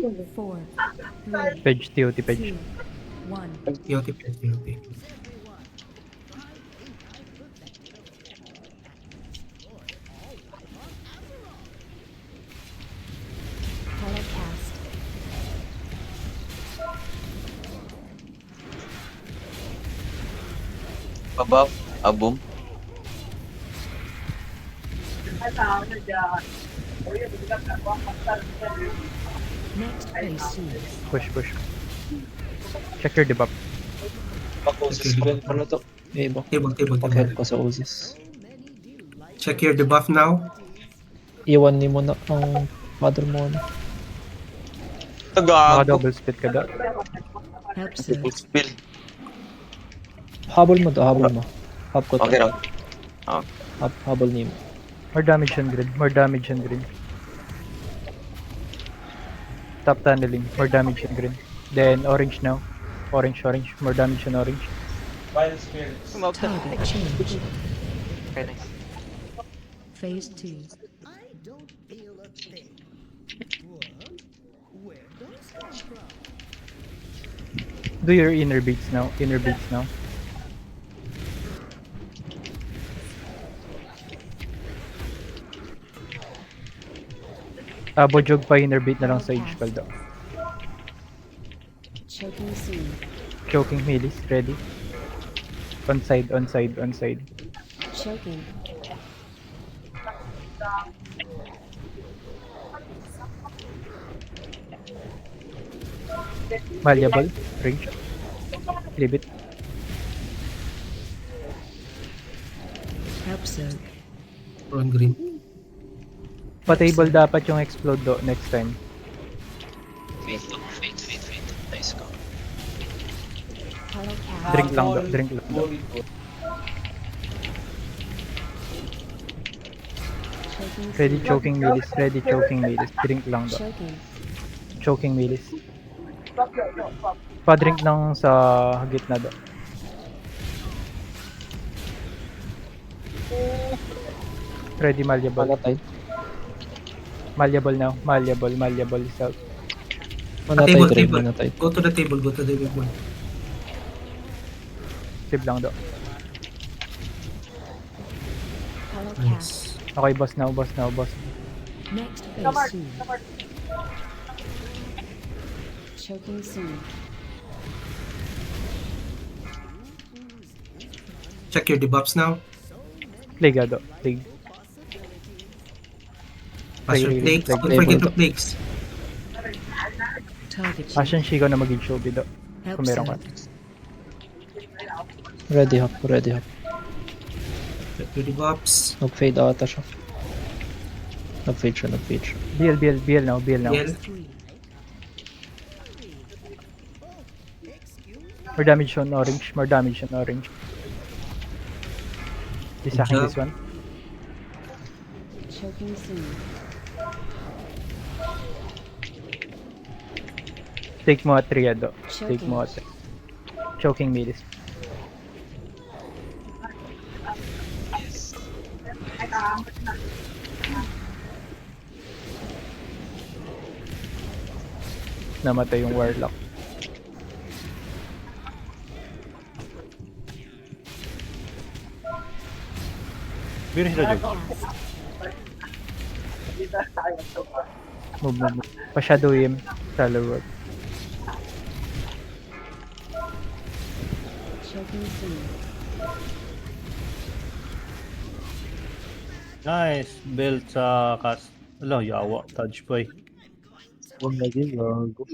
4, 3, Page, TOT page. 2, 1. TOT. Telecast. Above, abum. Next phase soon. Push. Check your debuff. Pag-Osis ko. Ano to? Iba. Table. Pag-help ko sa Osis. Check your debuff now. Iwan ni mo na ang mother mo. Maka Tagago. double split ka daw. Help sir. Full spill. Habol mo to, habol mo. Hab ko to. Okay lang. Habol ni mo. More damage on green. Stop tunneling. More damage on green. Then orange now. Orange. More damage on orange. Target change. Okay, nice. Phase 2. Do your inner beats now. Bojog pa inner beat na lang sa Age Spell daw. Choking soon. Choking Melis, ready. On side. Choking. Malleable, range. Leave it. Help sir. On green. Pa-table dapat yung explode do next time. Wait. Nice go. Telecast. Drink lang do. Choking Ready soon. choking Melis. Drink lang do. Choking. Choking Melis. Pa-drink lang sa gitna do. Ready malleable. Manatay. Malleable now. Malleable self. Manatay Table. Druid, manatay. Go to the table. Save lang do. Telecast. Nice. Okay, boss now. Next phase soon. Choking soon. Check your debuffs now. Plague do. Plague. Pass your Plague, plagues. plague, Don't plague. forget the plagues. Target change. Ashen Shigo na maging show do. Help Kung meron ka. sir. Ready hop. Check your debuffs. Nag-fade ata siya. Nag-fade siya. BL now. Yan. 3. More damage on orange. This akin, job. this one. Choking soon. Take mo at 3 do. Take Choking. mo at 3. Choking Melis. Namatay yung warlock. Meron sila Jog. Move. Pa-shadow him. Shallow work. Choking soon. Nice. Build sa cast. Ala, yawa. Touch boy. Huwag na din. Gago.